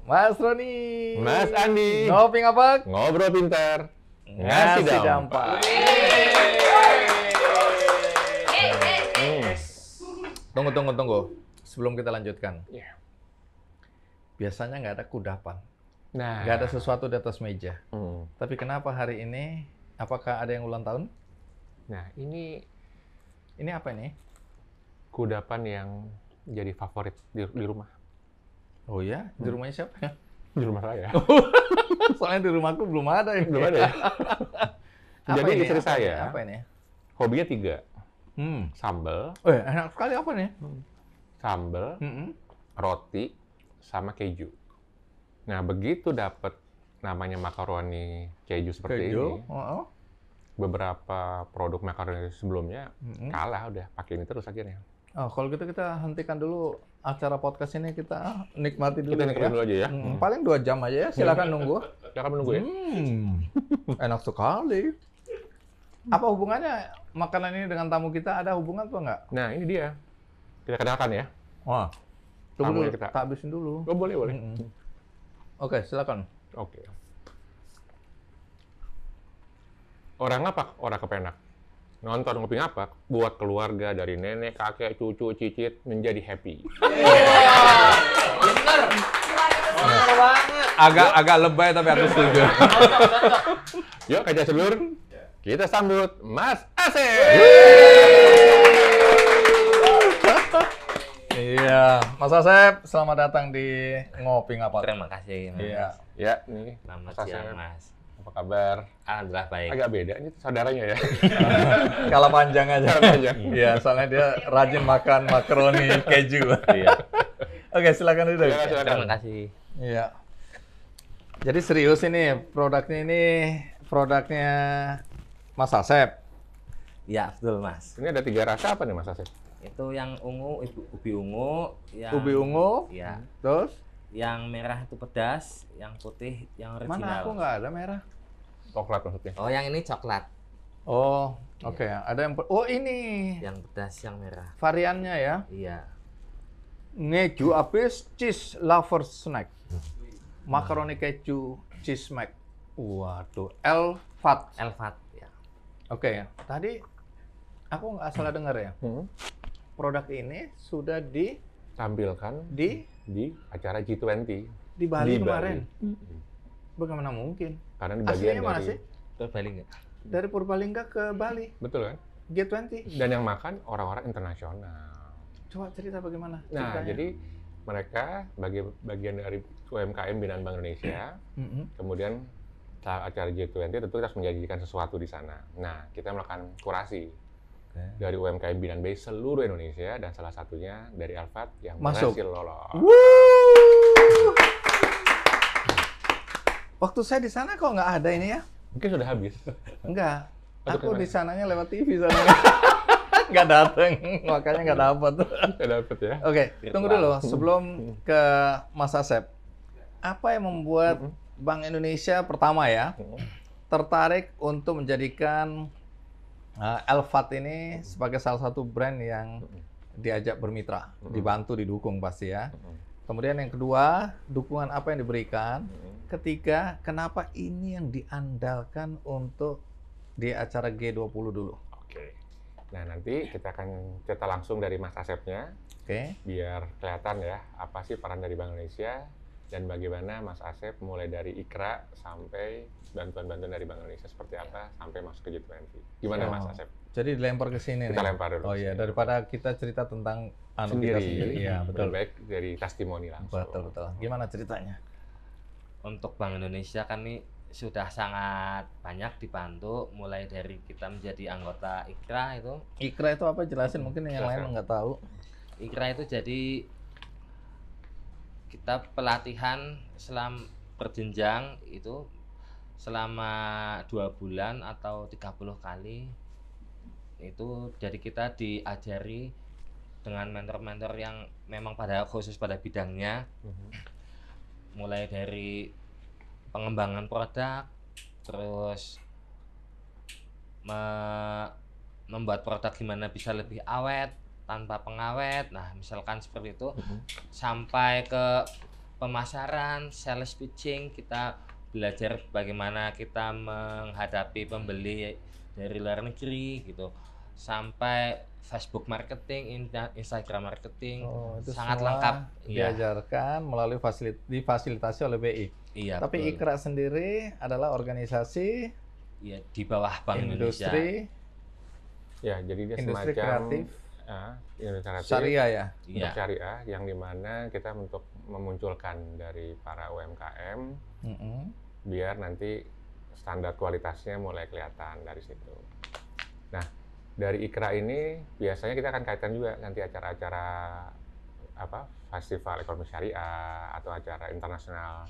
Mas Roni, Mas Andi, ngopi ngapak, ngobrol pintar, ngasih dampak. Tunggu. Sebelum kita lanjutkan. Yeah. Biasanya nggak ada kudapan. Nah, Nggak ada sesuatu di atas meja. Tapi kenapa hari ini, apakah ada yang ulang tahun? Nah, ini apa ini? kudapan yang jadi favorit di rumah. Oh ya? Di rumahnya siapa ya? Di rumah saya. Soalnya di rumahku belum ada ini. Belum ada ya? Jadi ini? istri saya, Apa ini? hobinya 3. Sambal, Enak sekali apa nih? sambal, roti, sama keju. Nah, begitu dapat namanya makaroni keju seperti ini, beberapa produk makaroni sebelumnya kalah udah, pakai ini terus akhirnya. Oh, kalau gitu kita hentikan dulu acara podcast ini, kita nikmati dulu. Kita nikmatin dulu aja ya. Paling 2 jam aja ya, silakan nunggu. Silakan menunggu ya. Enak sekali. Apa hubungannya makanan ini dengan tamu kita? Ada hubungan atau enggak? Nah, ini dia. Kita kenalkan ya. Wah, tunggu Tamunya dulu, kita. tak habisin dulu. Oh, boleh. Oke, silakan. Oke. Orang ngapak, orang kepenak. Nonton ngopi ngapak, buat keluarga dari nenek, kakek, cucu, cicit menjadi happy. Bener banget. Agak lebay tapi aku setuju. Yuk, kaca sedulur, kita sambut Mas Asep. Iya, Mas Asep, selamat datang di Ngopi Ngapak. Terima kasih, Mas. Iya. Ya, nih. Selamat Mas Asep. siang, Mas. Apa kabar? Alhamdulillah baik. Agak beda, ini saudaranya ya. Kalah panjang aja. Kalah panjang. Iya, soalnya dia rajin makan makaroni keju. Iya. Oke, silakan duduk. Silakan. Terima kasih. Iya. Jadi serius ini produknya Mas Asep. Iya, betul, Mas. Ini ada 3 rasa apa nih Mas Asep? Itu yang ungu, ubi ungu, yang Ubi ungu, Iya. terus Yang merah itu pedas, yang putih yang original. mana aku nggak ada merah. Coklat maksudnya. Oh, yang ini coklat. Oh, oke. Ada yang ini Yang pedas, yang merah. variannya ya. Iya. Ngeju abis cheese lover snack. Makaroni keju cheese mac. Waduh, Elfat. Elfat, ya. Oke, tadi aku nggak salah dengar ya. Produk ini sudah Tampilkan di acara G20 di Bali Di kemarin. Bali. Bagaimana mungkin? Karena di bagian Aslinya mana dari sih? Terus balik nggak? Dari Purbalingga ke Bali, betul kan? G20. Dan yang makan orang-orang internasional. Coba cerita bagaimana Nah, ceritanya. jadi mereka bagian dari UMKM binaan Bank Indonesia. Kemudian saat acara G20 tentu kita harus menjanjikan sesuatu di sana. Nah, kita melakukan kurasi dari UMKM binaan BI seluruh Indonesia dan salah satunya dari Alfat yang Masuk. berhasil lolos. Waktu saya di sana kok nggak ada ini ya? Mungkin sudah habis. Enggak. Atau Aku gimana? di sananya lewat TV soalnya. Nggak dateng, makanya nggak dapet. Sudah dapet ya. Oke, tunggu dulu sebelum ke Mas Asep. Apa yang membuat Bank Indonesia pertama ya tertarik untuk menjadikan Elfat ini sebagai salah satu brand yang diajak bermitra, dibantu, didukung pasti ya. Kemudian yang kedua, dukungan apa yang diberikan. Ketiga, kenapa ini yang diandalkan untuk di acara G20 dulu? Oke. Nah, nanti kita akan cerita langsung dari Mas Asepnya. Oke. Biar kelihatan ya, apa sih peran dari Bank Indonesia dan bagaimana Mas Asep mulai dari Ikra sampai bantuan-bantuan dari Bank Indonesia seperti apa sampai masuk ke G20. Gimana Mas Asep? Jadi dilempar ke sini Kita nih. lempar dulu. Oh iya, daripada kita cerita tentang kita Sendiri. sendiri. Iya, betul. Lebih baik dari testimoni langsung. Betul. Gimana ceritanya? Untuk Bank Indonesia kan ini sudah sangat banyak dibantu, mulai dari kita menjadi anggota IKRA itu. Ikra itu apa? Jelasin, mungkin yang lain nggak tahu. IKRA itu jadi kita pelatihan berjenjang itu selama 2 bulan atau 30 kali. Itu jadi kita diajari dengan mentor-mentor yang memang khusus pada bidangnya. Mulai dari pengembangan produk, terus membuat produk gimana bisa lebih awet tanpa pengawet. Nah, misalkan seperti itu, sampai ke pemasaran, sales pitching, kita belajar bagaimana kita menghadapi pembeli dari luar negeri gitu, sampai Facebook marketing, Instagram marketing, itu sangat semua lengkap. diajarkan melalui difasilitasi oleh BI. Iya. Tapi betul. IKRA sendiri adalah organisasi Iya, di bawah Bank Indonesia. industri Ya, jadi dia industri semacam kreatif industri kreatif syariah ya. untuk Iya. syariah, yang dimana kita untuk memunculkan dari para UMKM biar nanti standar kualitasnya mulai kelihatan dari situ. Nah, dari IKRA ini biasanya kita akan kaitkan juga nanti acara-acara festival ekonomi syariah atau acara internasional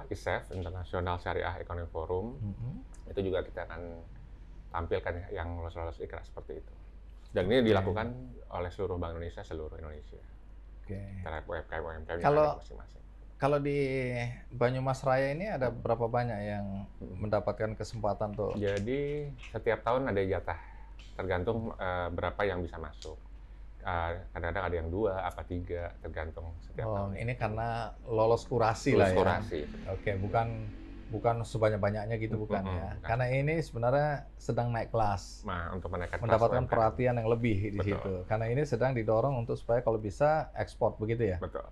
ISEF, International Syariah Economic Forum. Itu juga kita akan tampilkan yang lolos-lolos IKRA seperti itu. Dan ini dilakukan oleh seluruh Bank Indonesia, seluruh Indonesia. Terhadap UMKM yang ada masing-masing. Kalau di Banyumas Raya ini ada berapa banyak yang mendapatkan kesempatan tuh? Jadi setiap tahun ada jatah, tergantung berapa yang bisa masuk. Kadang-kadang ada yang 2 apa 3, tergantung setiap tahun. Ini karena lolos kurasi lah ya. Kurasi. Oke, bukan sebanyak-banyaknya gitu, bukan ya. Karena ini sebenarnya sedang naik kelas. Nah, untuk menaikkan mendapatkan kelas perhatian yang lebih di Betul. situ. Karena ini sedang didorong untuk supaya kalau bisa ekspor, begitu ya? Betul.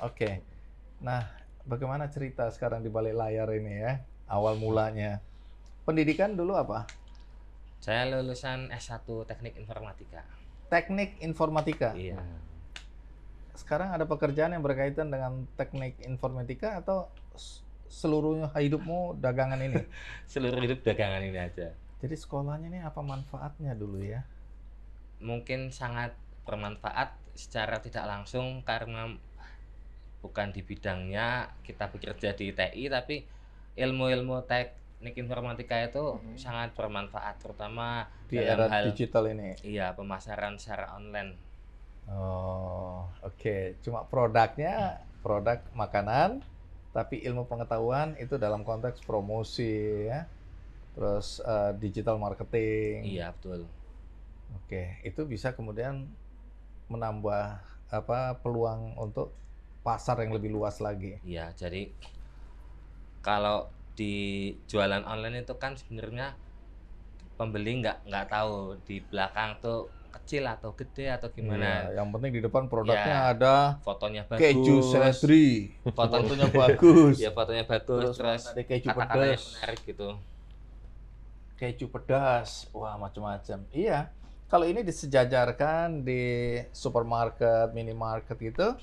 Oke. Nah, bagaimana cerita sekarang di balik layar ini ya? Awal mulanya. Pendidikan dulu apa? Saya lulusan S1 Teknik Informatika. Teknik Informatika. Iya. Sekarang ada pekerjaan yang berkaitan dengan teknik informatika atau seluruhnya hidupmu dagangan ini? Seluruh hidup dagangan ini aja. Jadi sekolahnya ini apa manfaatnya dulu ya? Mungkin sangat bermanfaat secara tidak langsung karena bukan di bidangnya kita bekerja di TI, tapi ilmu-ilmu teknik informatika itu sangat bermanfaat, terutama Di dalam era hal digital ini. Iya, pemasaran secara online. Oke. Cuma produknya produk makanan, tapi ilmu pengetahuan itu dalam konteks promosi ya. Terus digital marketing. Iya, betul. Oke, itu bisa kemudian menambah peluang untuk pasar yang lebih luas lagi. Iya, jadi kalau di jualan online itu kan sebenarnya pembeli nggak tahu di belakang tuh kecil atau gede atau gimana. Iya, yang penting di depan produknya ada fotonya bagus, keju seledri, fotonya bagus. Ya, fotonya bagus, terus ada keju kata-katanya pedas, menarik gitu. keju pedas, wah macam-macam. Iya, kalau ini disejajarkan di supermarket, minimarket gitu,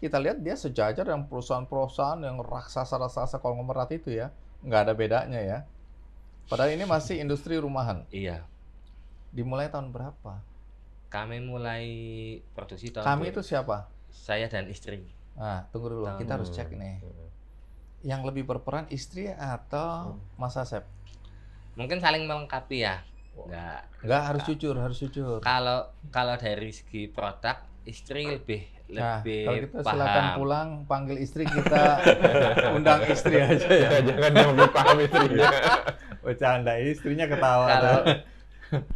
kita lihat dia sejajar yang perusahaan-perusahaan yang raksasa-raksasa konglomerat itu ya, nggak ada bedanya ya. Padahal ini masih industri rumahan. Iya. Dimulai tahun berapa? Kami mulai produksi tahun Kami itu siapa? Saya dan istri. Nah, tunggu dulu, kita harus cek nih. Yang lebih berperan istri atau Mas Asep? Mungkin saling melengkapi ya. Enggak, harus jujur, harus jujur. Kalau dari segi produk, istri lebih Nah, kalau gitu paham. silakan pulang, panggil istri, kita undang istri aja ya. Jangan dia lebih paham istrinya. Bercanda, istrinya ketawa.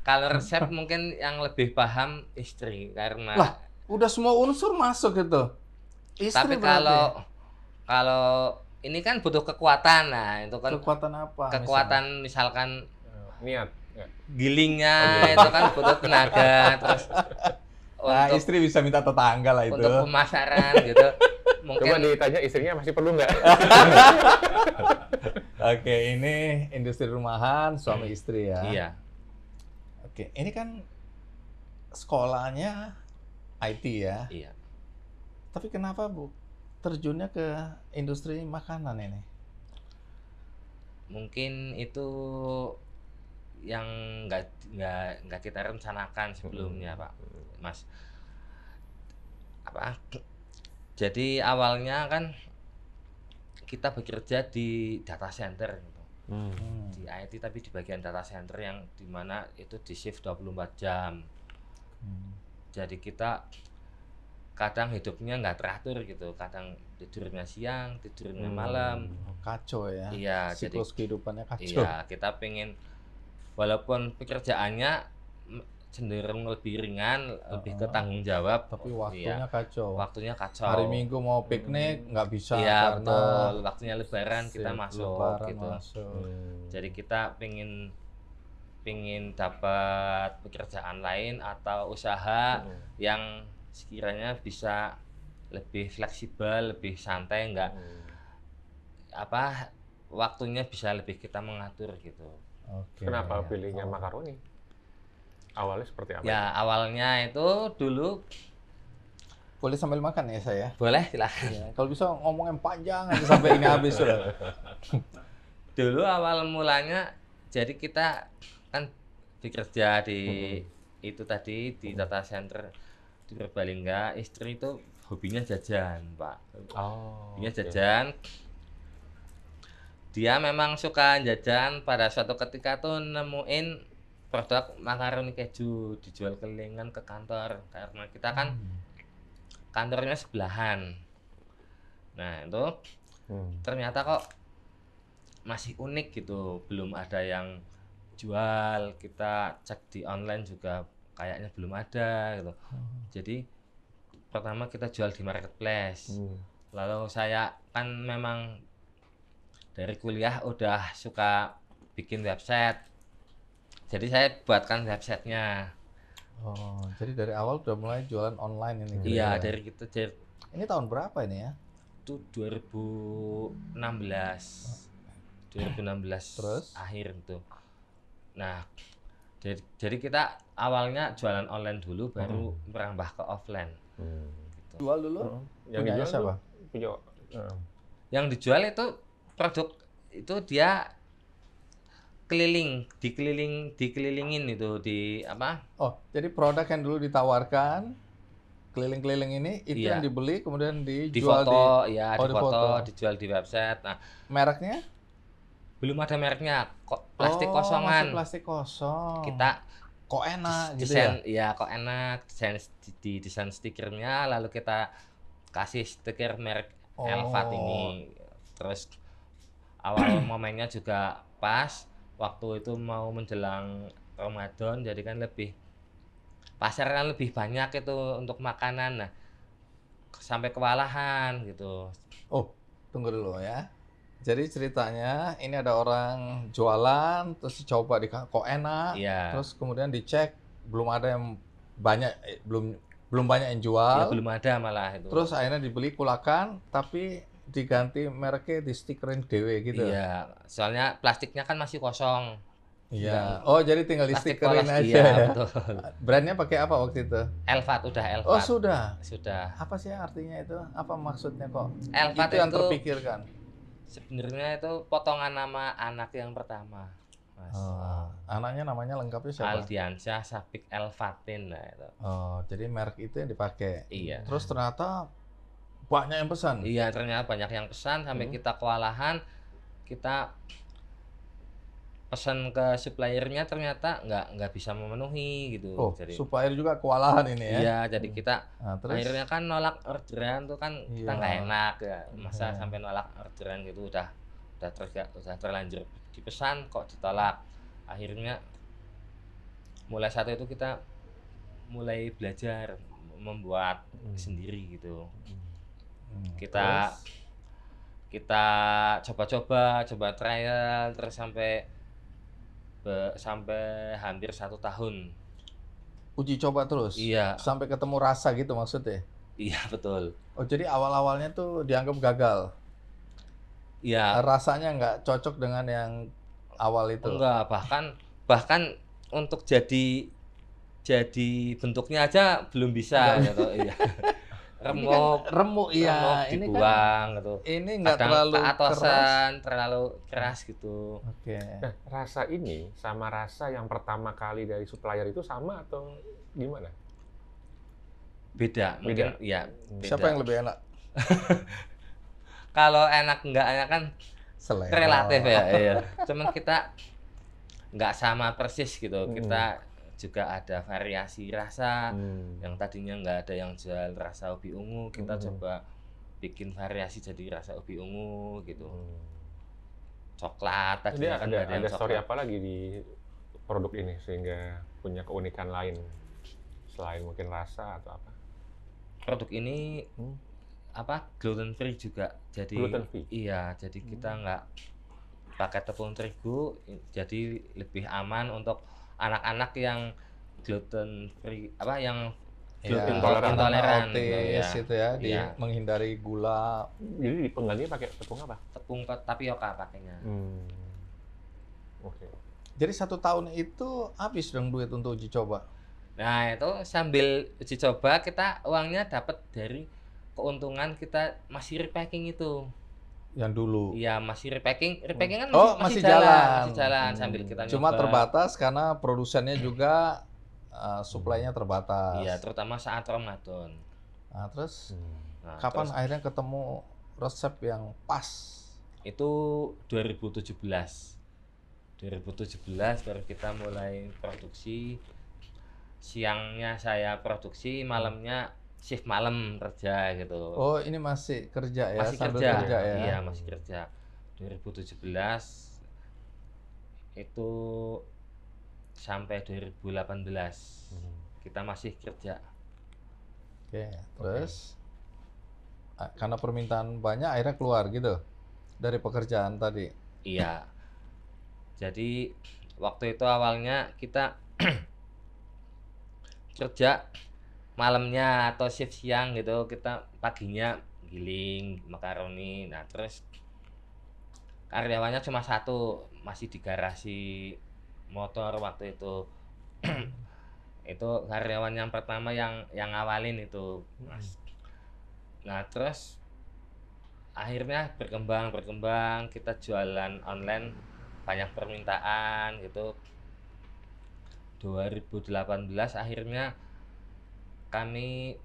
Kalau resep mungkin yang lebih paham istri karena Lah, udah semua unsur masuk gitu. Istri tapi berarti. kalau ini kan butuh kekuatan. Nah, itu kan Kekuatan apa? kekuatan misalkan Niat. Ya. gilingnya itu kan butuh tenaga, terus Nah, untuk istri bisa minta tetangga lah itu. untuk pemasaran gitu. Mungkin Coba ditanya istrinya masih perlu nggak? Oke, ini industri rumahan, suami istri ya. iya. Oke, ini kan sekolahnya IT ya. Iya. Tapi kenapa Bu terjunnya ke industri makanan ini? Mungkin itu yang nggak kita rencanakan sebelumnya, Pak Mas. Jadi awalnya kan kita bekerja di data center gitu. Di IT tapi di bagian data center yang dimana itu di shift 24 jam. Jadi kita kadang hidupnya nggak teratur gitu, kadang tidurnya siang, tidurnya malam. Kacau ya. Iya, siklus kehidupannya kacau. Iya, kita pengen walaupun pekerjaannya cenderung lebih ringan, lebih ke tanggung jawab. Tapi waktunya kacau. Waktunya kacau. Hari Minggu mau piknik nggak bisa Iya, karena betul. Waktunya Lebaran kita masuk Lebaran gitu. masuk. Jadi kita pingin dapat pekerjaan lain atau usaha yang sekiranya bisa lebih fleksibel, lebih santai, enggak waktunya bisa lebih kita mengatur gitu. Kenapa pilihnya makaroni? Awalnya seperti apa? Ya, awalnya itu dulu Boleh sambil makan ya saya? boleh silahkan. Ya, kalau bisa ngomong yang panjang aja sampai ini habis sudah. Dulu awal mulanya jadi kita kan bekerja di itu tadi di data center di Purbalingga, istri itu hobinya jajan, Pak. Hobinya jajan. Dia memang suka jajan, pada suatu ketika tuh nemuin produk makaroni keju dijual kelilingan ke kantor karena kita kan kantornya sebelahan. Nah, itu ternyata kok masih unik gitu, belum ada yang jual. Kita cek di online juga kayaknya belum ada gitu. Jadi pertama kita jual di marketplace. Lalu saya kan memang dari kuliah udah suka bikin website. Jadi saya buatkan websitenya. Oh, jadi dari awal udah mulai jualan online ini. Iya, dari kita. Ini tahun berapa ini ya? Itu 2016. 2016 Terus? akhir itu. Nah, jadi kita awalnya jualan online dulu, baru merambah ke offline. Gitu. Jual dulu? Yang Punyanya dijual siapa? Yang dijual itu produk itu dia dikelilingin itu di apa? Oh, jadi produk yang dulu ditawarkan keliling-keliling ini itu Iya. yang dibeli kemudian Di dijual foto, ya oh, di difoto. foto, dijual di website. Nah, Mereknya? belum ada mereknya, kok plastik Oh, kosongan. masih plastik kosong. Kita kok enak gitu desain, ya? kok enak, di desain stikernya, lalu kita kasih stiker merek Elvat ini. Terus awal momennya juga pas, waktu itu mau menjelang Ramadan, jadi kan pasar kan lebih banyak itu untuk makanan. Nah, sampai kewalahan gitu. Oh, tunggu dulu ya. Jadi ceritanya ini ada orang jualan terus dicoba kok enak, Iya. terus kemudian dicek belum ada yang banyak belum banyak yang jual. Ya, belum ada malah itu. Terus akhirnya dibeli kulakan tapi diganti mereknya di stikerin dewe gitu. Iya, soalnya plastiknya kan masih kosong. Iya. Oh, jadi tinggal di Plastik stikerin polos, aja iya, ya. betul. Brandnya pakai apa waktu itu? Elvat, udah Elvat. Oh, sudah. Sudah. Apa sih artinya itu? Apa maksudnya kok? Elvat Itu yang itu terpikirkan. sebenarnya itu potongan nama anak yang pertama, Mas. Oh, anaknya namanya lengkapnya siapa? Aldiansyah Sapik Elvatin. Nah, itu. Oh, jadi merek itu yang dipakai. Iya. Terus ternyata banyak yang pesan. Iya, ternyata banyak yang pesan sampai kita kewalahan. Kita pesan ke suppliernya ternyata nggak bisa memenuhi gitu. Oh, jadi supplier juga kewalahan ini ya. iya, jadi kita Nah, terus akhirnya kan nolak orderan tuh kan kita Iya. nggak enak ya. Masa sampai nolak orderan gitu udah terlanjur dipesan kok ditolak. Akhirnya mulai saat itu kita mulai belajar membuat sendiri gitu. Kita coba trial terus sampai hampir 1 tahun. uji coba terus. Iya. Sampai ketemu rasa gitu maksudnya. Iya, betul. Oh, jadi awal-awalnya tuh dianggap gagal. Iya. Rasanya nggak cocok dengan yang awal itu. Enggak, bahkan untuk jadi bentuknya aja belum bisa gitu. Iya. Remuk iya. Ini dibuang gitu. Ini nggak Kadang terlalu keatosan, terlalu keras gitu. Oke. Nah, rasa ini sama rasa yang pertama kali dari supplier itu sama atau gimana? Beda, mungkin ya. Siapa yang lebih enak? Kalau enak enggaknya kan Selera. relatif ya. Iya. Cuman kita nggak sama persis gitu. Kita juga ada variasi rasa. Yang tadinya nggak ada yang jual rasa ubi ungu, kita coba bikin variasi jadi rasa ubi ungu gitu. Coklat tadi Jadi ada story apa lagi di produk ini sehingga punya keunikan lain selain mungkin rasa atau apa? Produk ini apa gluten free juga. Jadi Gluten free? iya, jadi kita nggak pakai tepung terigu, jadi lebih aman untuk anak-anak yang gluten free apa yang gluten intoleran. intoleran gitu Otis ya. itu ya, Iya. menghindari gula. Jadi penggantinya pakai tepung apa? Tepung tapioka pakainya. Oke. Jadi 1 tahun itu habis dong duit untuk uji coba. Nah, itu sambil uji coba kita uangnya dapat dari keuntungan kita masih repacking itu. Yang dulu. Iya, masih repacking. Repacking kan Masih jalan. masih jalan sambil kita Cuma nyoba. terbatas karena produsennya juga suplainya terbatas. Iya, terutama saat Ramadan. Nah, terus Nah, kapan terus akhirnya ketemu resep yang pas? itu 2017. 2017 baru kita mulai produksi. Siangnya saya produksi, malamnya shift malam kerja gitu. Oh, ini masih kerja ya, Masih sambil kerja. ya? Iya, masih kerja. 2017 itu sampai 2018 kita masih kerja. Oke, terus karena permintaan banyak akhirnya keluar gitu dari pekerjaan tadi. Iya. Jadi waktu itu awalnya kita kerja malamnya atau shift siang gitu, kita paginya giling makaroni. Nah, terus karyawannya cuma satu, masih di garasi motor waktu itu. Itu karyawan yang pertama yang ngawalin itu, Mas. Nah, terus akhirnya berkembang kita jualan online, banyak permintaan gitu. 2018 akhirnya kami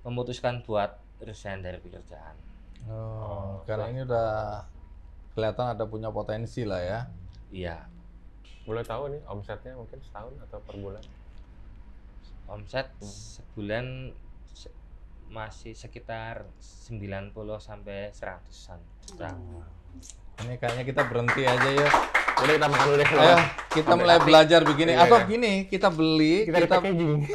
memutuskan buat resign dari pekerjaan. Karena ini udah kelihatan ada punya potensi lah ya. Iya. Boleh tahu nih omsetnya mungkin setahun atau per bulan? Omset sebulan masih sekitar 90 sampai 100-an juta. Ini kayaknya kita berhenti aja yuk. Udah kita makan dulu deh. Ayo, kita mulai belajar begini. Iya, Atau iya. gini, kita beli, Kita packaging.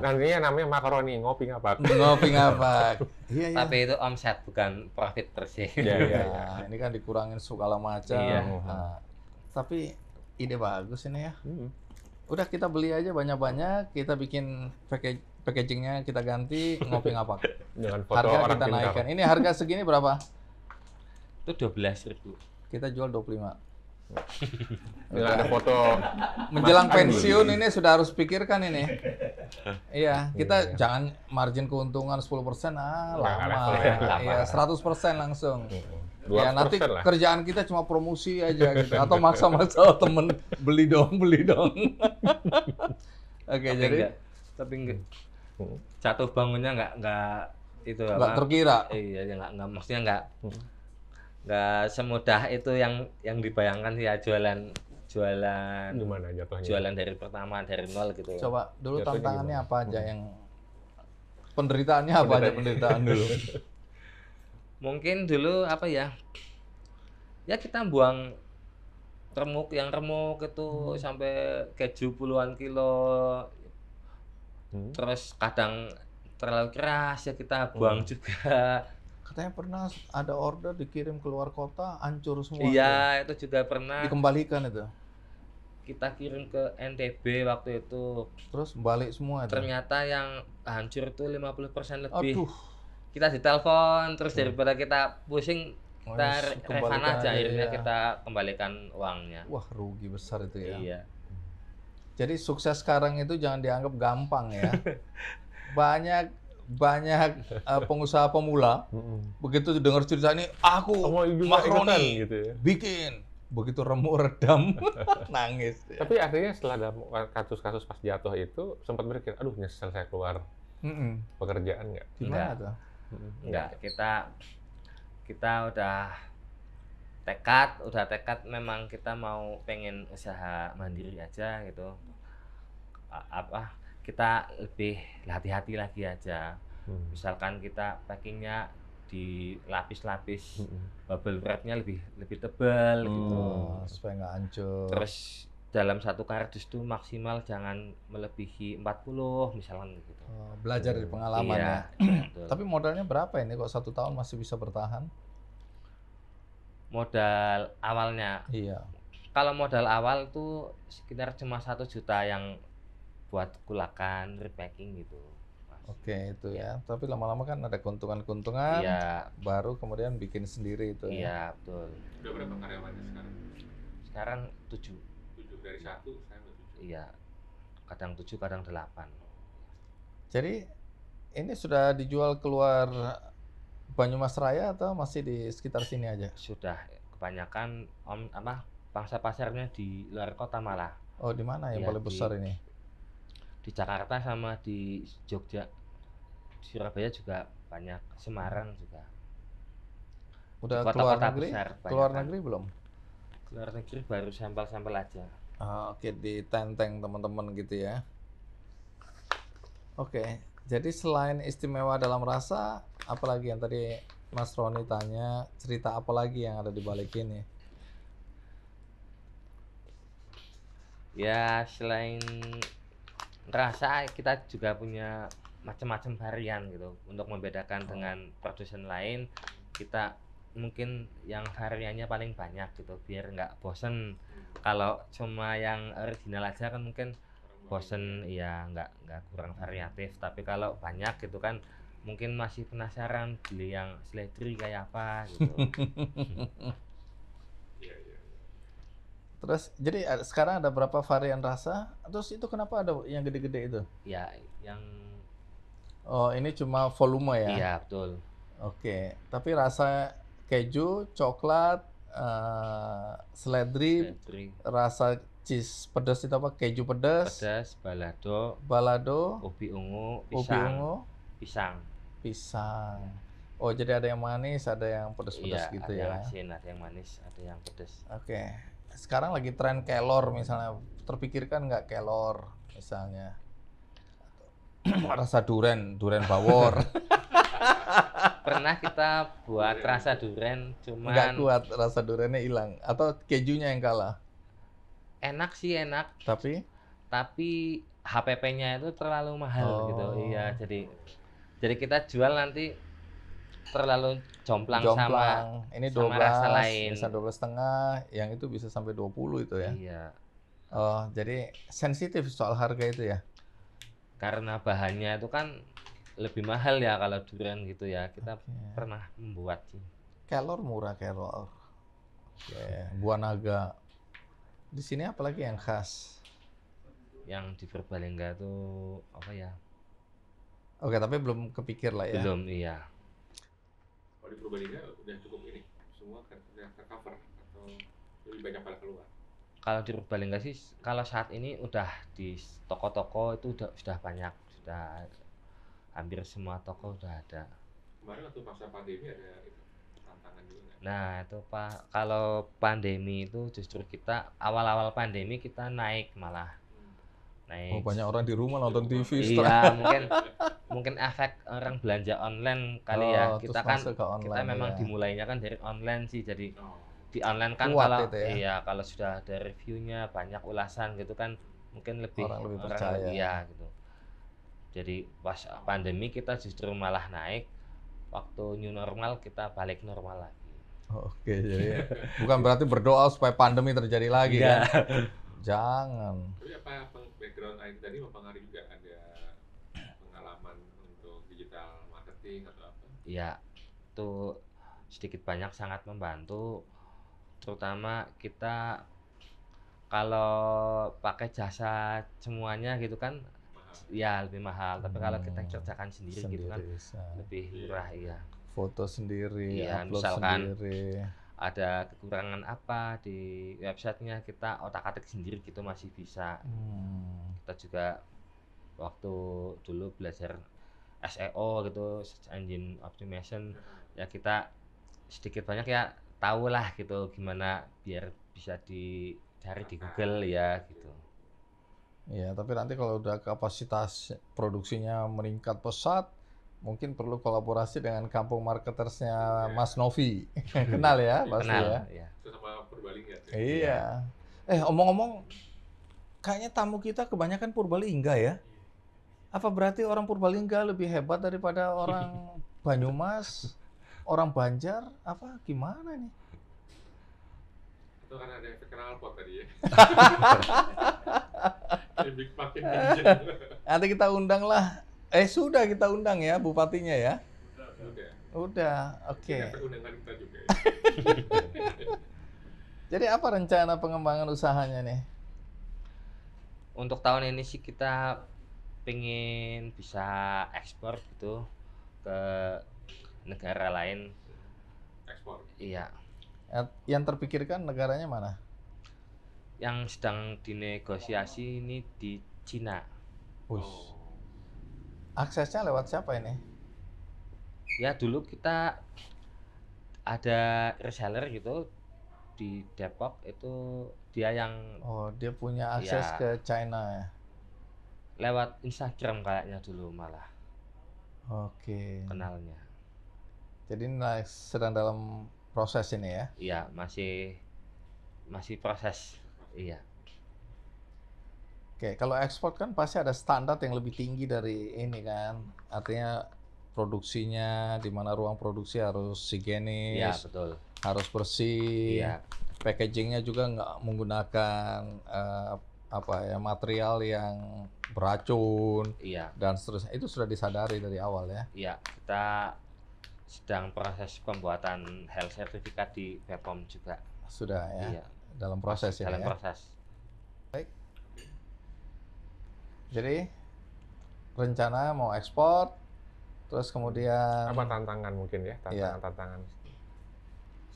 Nantinya namanya makaroni, ngopi ngapak. ngopi ngapak. Iya, iya. Tapi itu omset bukan profit bersih. Ya, ini kan dikurangin segala macam. Iya. Nah, tapi ide bagus ini ya. Udah kita beli aja banyak-banyak, kita bikin packagingnya kita ganti, ngopi ngapak. Dengan foto Harga orang kita pintar. naikkan. Ini harga segini berapa? Itu 12.000. Kita jual 25. Dengan ada foto Menjelang Mas Andi. pensiun ini sudah harus pikirkan ini. Iya, kita jangan margin keuntungan 10%, lama. level ya, lama. Iya, 100% langsung. 200% Ya, nanti lah. kerjaan kita cuma promosi aja gitu. Atau maksa-maksa temen beli dong. Oke, jadi tapi enggak jatuh bangunnya enggak itu nggak terkira. Iya, enggak maksudnya enggak semudah itu yang dibayangkan ya jualan Gimana jatuhnya? jualan dari pertama dari nol gitu. Coba dulu Jatuhnya tantangannya gimana? apa aja yang penderitaannya apa aja penderitaan dulu. Mungkin dulu apa ya? Ya kita buang remuk itu sampai keju puluhan kilo. Terus kadang terlalu keras ya kita buang juga. Katanya pernah ada order dikirim keluar kota, hancur semua. Iya, itu juga pernah. Dikembalikan itu. Kita kirim ke NTB waktu itu. Terus balik semua itu. Ternyata yang hancur itu 50% lebih. Aduh. Kita ditelepon terus daripada kita pusing kita refund kembalikan aja, akhirnya ya. kita kembalikan uangnya. Wah, rugi besar itu ya. Iya. Jadi sukses sekarang itu jangan dianggap gampang ya. Banyak pengusaha pemula begitu dengar cerita ini, aku makaroni gitu ya. bikin, begitu remuk redam nangis. Tapi akhirnya setelah ada kasus-kasus pas jatuh itu sempat berpikir, aduh nyesel saya keluar pekerjaan nggak? Gimana tuh? Enggak, kita udah tekad memang kita mau pengen usaha mandiri aja gitu. Kita lebih hati-hati lagi aja. Misalkan kita packingnya di lapis-lapis bubble wrap-nya lebih tebal gitu. Supaya nggak hancur. Terus dalam satu kardus tuh maksimal jangan melebihi 40 misalkan gitu. Belajar dari pengalaman Iya, ya. betul. Tapi modalnya berapa ini kok 1 tahun masih bisa bertahan? Modal awalnya, Iya. kalau modal awal tuh sekitar cuma 1 juta yang buat kulakan, repacking gitu, Mas. Oke, itu ya. Tapi lama-lama kan ada keuntungan-keuntungan, Iya, baru kemudian bikin sendiri itu ya. iya betul. Udah berapa karyawannya sekarang? Sekarang 7. 7 dari 1, saya udah 7. Iya. Kadang 7, kadang 8. Jadi ini sudah dijual keluar Banyumas Raya atau masih di sekitar sini aja? Sudah kebanyakan pangsa pasarnya di luar kota malah. Oh, di mana yang Iya, paling besar ini? Di Jakarta sama di Jogja. Surabaya juga banyak, Semarang juga. Udah Di keluar kota-kota negeri? besar Keluar kebanyakan. negeri belum? Luar negeri baru sampel-sampel aja. Oke, di Tenteng teman-teman gitu ya. Oke, jadi selain istimewa dalam rasa, apalagi yang tadi Mas Roni tanya, cerita apa lagi yang ada di balik ini? Ya selain rasa kita juga punya macam-macam varian gitu untuk membedakan dengan produsen lain. Kita mungkin yang variannya paling banyak gitu biar nggak bosen. Kalau cuma yang original aja kan mungkin bosen, ya nggak kurang variatif. Tapi kalau banyak gitu kan mungkin masih penasaran beli yang seledri kayak apa gitu. Terus, jadi sekarang ada berapa varian rasa? Terus itu kenapa ada yang gede-gede itu? Ya yang Oh, ini cuma volume ya? iya betul. Oke, tapi rasa keju, coklat, seledri, Seledri, rasa cheese pedas itu apa? Keju pedas, pedas, balado, balado, ubi ungu, ubi pisang, ungu, pisang. pisang. Oh, jadi ada yang manis, ada yang pedas-pedas Iya, gitu ada yang ya. asin, ada yang manis, ada yang pedas. Oke, sekarang lagi tren kelor misalnya. Terpikirkan nggak kelor misalnya? Rasa durian bawor. Pernah kita buat rasa durian, Nggak cuman kuat, rasa duriannya hilang. Atau kejunya yang kalah. enak sih enak, Tapi tapi HPP-nya itu terlalu mahal gitu. Oh. Iya, jadi kita jual nanti terlalu jomplang sama jomplang. Ini 12, rasa lain. bisa 12,5, yang itu bisa sampai 20 itu ya. Iya, Oh, jadi sensitif soal harga itu ya. karena bahannya itu kan lebih mahal ya kalau durian gitu ya. Kita Oke. pernah membuat sih. Kelor murah kelor. Oke, buah naga. Di sini apalagi yang khas? Yang di Purbalingga tuh apa ya? Oke, tapi belum kepikir lah ya. Belum, iya. Kalau di Purbalingga udah cukup ini, semua udah tercover atau lebih banyak pada keluar? Kalau di Purbalingga sih, kalau saat ini udah di toko-toko itu sudah banyak, sudah hampir semua toko udah ada. Kemarin waktu masa pandemi ada itu tantangan juga nggak? Nah itu Pak, kalau pandemi itu justru kita awal-awal pandemi kita naik malah Oh, naik. banyak orang di rumah nonton TV. Iya, mungkin efek orang belanja online kali ya. Oh, Kita terus kan masuk ke online kita memang ya. dimulainya kan dari online sih. Jadi Oh, di online kan Kuat kalau itu ya. iya kalau sudah ada reviewnya banyak ulasan gitu kan mungkin Orang lebih percaya. iya gitu. Jadi pas pandemi kita justru malah naik, waktu new normal kita balik normal lagi. Oke, jadi bukan berarti berdoa supaya pandemi terjadi lagi Iya. kan? Jangan. tapi apa background IT tadi mempengaruhi juga ada pengalaman untuk digital marketing atau apa? Iya, itu sedikit banyak sangat membantu, terutama kita kalau pakai jasa semuanya gitu kan Mahal. ya lebih mahal, tapi kalau kita kerjakan sendiri gitu kan bisa. lebih murah ya. Foto sendiri, Iya, upload misalkan sendiri. Ada kekurangan apa di websitenya kita otak-atik sendiri gitu masih bisa. Kita juga waktu dulu belajar SEO gitu, search engine optimization, ya kita sedikit banyak ya tahu lah gitu gimana biar bisa dicari di Google ya gitu. Iya, tapi nanti kalau udah kapasitas produksinya meningkat pesat, Mungkin perlu kolaborasi dengan kampung marketersnya Mas Novi. Kenal ya, pasti Kenal, ya. ya. Sama Purbalingga. Iya. Omong-omong, kayaknya tamu kita kebanyakan Purbalingga ya. Apa berarti orang Purbalingga lebih hebat daripada orang Banyumas, orang Banjar? Apa gimana nih? Itu kan ada efek knalpot tadi ya. Lebih makin Nanti kita undang lah. Sudah kita undang ya bupatinya ya. Udah, oke. Efek undangan kita juga ya. Jadi apa rencana pengembangan usahanya nih? Untuk tahun ini sih kita pengen bisa ekspor gitu ke negara lain. Ekspor. Iya. Yang terpikirkan negaranya mana? Yang sedang dinegosiasi ini di Cina. Wush. Aksesnya lewat siapa ini? Ya dulu kita ada reseller gitu di Depok, itu dia yang Dia punya akses Ya. ke China ya? lewat Instagram kayaknya dulu malah Oke. kenalnya. Jadi ini sedang dalam proses ini ya? Iya, masih proses. Iya. Oke, kalau ekspor kan pasti ada standar yang lebih tinggi dari ini kan. Artinya produksinya, di mana ruang produksi harus Iya, higienis, betul. harus bersih. Iya. Packagingnya juga nggak menggunakan material yang beracun Iya. dan seterusnya. Itu sudah disadari dari awal ya. Iya, kita sedang proses pembuatan health certificate di BPOM juga. Sudah ya. Iya. Dalam proses ini Dalam ya. proses. Jadi rencana mau ekspor, terus kemudian Apa tantangan mungkin ya? Iya. Tantangan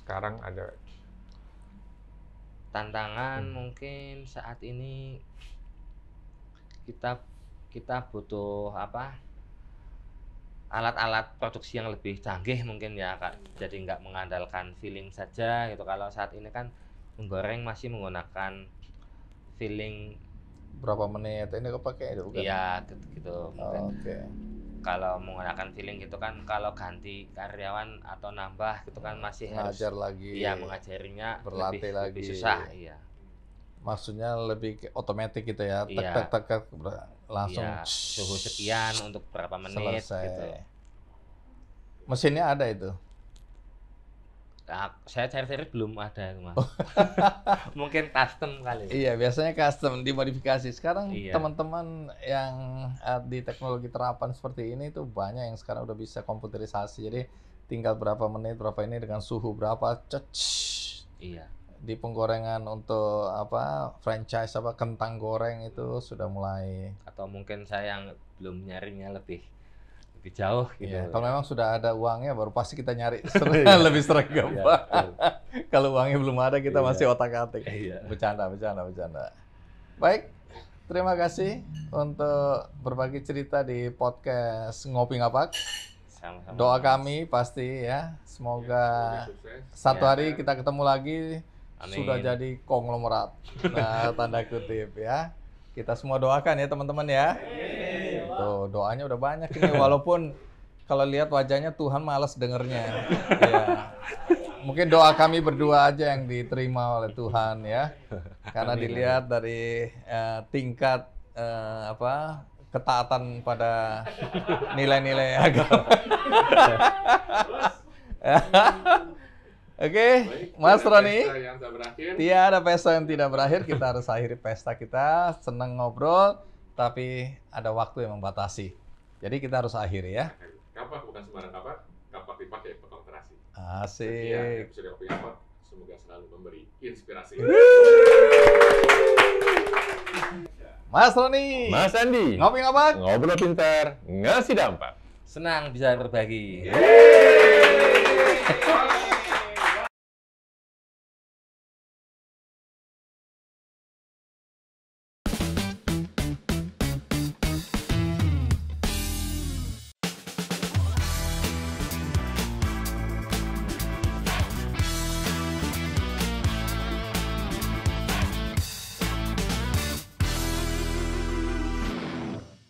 sekarang ada. Tantangan mungkin saat ini kita butuh alat-alat produksi yang lebih canggih mungkin ya Kak. Jadi nggak mengandalkan filling saja gitu. Kalau saat ini kan menggoreng masih menggunakan filling. berapa menit ini kepake itu bukan? Iya gitu mungkin. Oke. Kalau menggunakan filling gitu kan, kalau ganti karyawan atau nambah gitu kan masih harus Ngajar lagi. mengajarinya berlatih lebih lagi. susah. Iya. Maksudnya lebih otomatis gitu ya. Iya. Tek langsung Iya, suhu sekian untuk berapa menit selesai. gitu. Mesinnya ada itu. Nah, saya cari-cari belum ada itu Mas. Mungkin custom kali. Iya, biasanya custom dimodifikasi. Sekarang Iya. teman-teman yang di teknologi terapan seperti ini tuh banyak yang sekarang udah bisa komputerisasi. Jadi tinggal berapa menit, berapa ini dengan suhu berapa, Iya. di penggorengan untuk franchise kentang goreng itu sudah mulai. Atau mungkin saya yang belum nyarinya lebih jauh gitu. Iya, kalau memang sudah ada uangnya baru pasti kita nyari Iya. lebih seragam. Iya, betul. Kalau uangnya belum ada kita Iya. masih otak-atik. Iya. Bercanda. Baik, terima kasih untuk berbagi cerita di podcast Ngopi Ngapak. Sama-sama. Doa kami pasti ya, semoga sukses. satu Ya. hari kita ketemu lagi Amin. sudah jadi konglomerat. Nah, tanda kutip ya. Kita semua doakan ya teman-teman ya. Tuh, doanya udah banyak ini walaupun kalau lihat wajahnya Tuhan malas dengernya. Ya. Mungkin doa kami berdua aja yang diterima oleh Tuhan ya. Karena Amin. dilihat dari tingkat ketaatan pada nilai-nilai agama. Oke, Mas Roni. Pesta yang tak berakhir. Tiada pesta yang tidak berakhir, kita harus akhiri pesta kita. Senang ngobrol, tapi ada waktu yang membatasi. Jadi kita harus akhiri ya. Kapak bukan sembarang kapak, kapak dipakai potong terasi. Asik. Sekian episode Kopi Ngapak, semoga selalu memberi inspirasi. Mas Roni, Mas Andi, Ngopi Ngapak. ngobrol pintar, ngasih dampak. Senang bisa berbagi. Yeay.